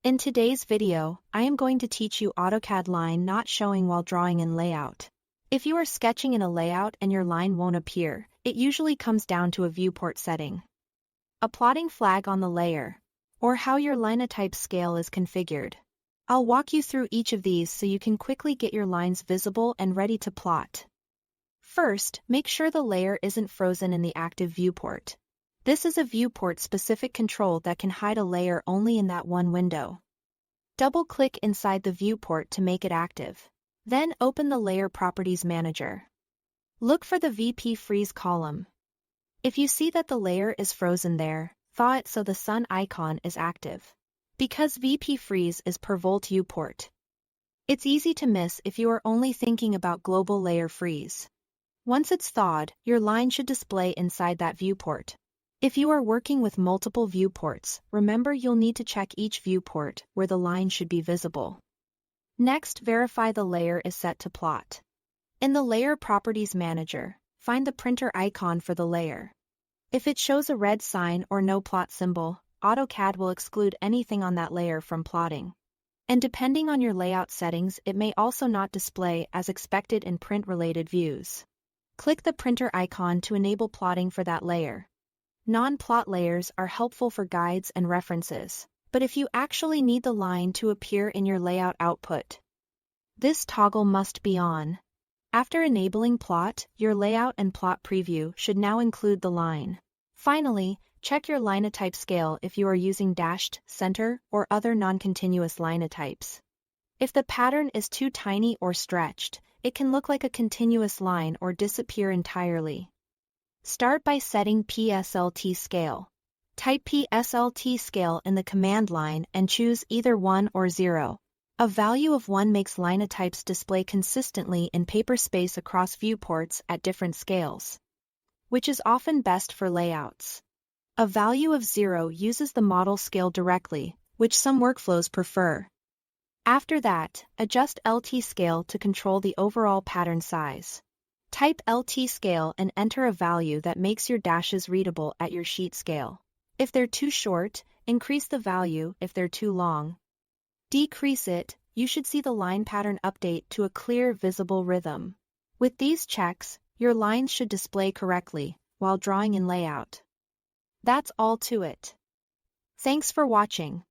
In today's video, I am going to teach you AutoCAD line not showing while drawing in layout. If you are sketching in a layout and your line won't appear, it usually comes down to a viewport setting, a plotting flag on the layer, or how your linotype scale is configured. I'll walk you through each of these so you can quickly get your lines visible and ready to plot. First, make sure the layer isn't frozen in the active viewport. This is a viewport-specific control that can hide a layer only in that one window. Double-click inside the viewport to make it active. Then open the Layer Properties Manager. Look for the VP Freeze column. If you see that the layer is frozen there, thaw it so the sun icon is active. Because VP Freeze is per volt viewport. It's easy to miss if you are only thinking about global layer freeze. Once it's thawed, your line should display inside that viewport. If you are working with multiple viewports, remember you'll need to check each viewport where the line should be visible. Next, verify the layer is set to plot. In the Layer Properties Manager, find the printer icon for the layer. If it shows a red sign or no plot symbol, AutoCAD will exclude anything on that layer from plotting. And depending on your layout settings, it may also not display as expected in print-related views. Click the printer icon to enable plotting for that layer. Non-plot layers are helpful for guides and references, but if you actually need the line to appear in your layout output, this toggle must be on. After enabling plot, your layout and plot preview should now include the line. Finally, check your linotype scale if you are using dashed, center, or other non-continuous linotypes. If the pattern is too tiny or stretched, it can look like a continuous line or disappear entirely. Start by setting PSLT scale. Type PSLT scale in the command line and choose either 1 or 0. A value of 1 makes linotypes display consistently in paper space across viewports at different scales, which is often best for layouts. A value of 0 uses the model scale directly, which some workflows prefer. After that, adjust LT scale to control the overall pattern size. Type LT scale and enter a value that makes your dashes readable at your sheet scale. If they're too short, increase the value. If they're too long, decrease it. You should see the line pattern update to a clear, visible rhythm. With these checks, your lines should display correctly while drawing in layout. That's all to it. Thanks for watching.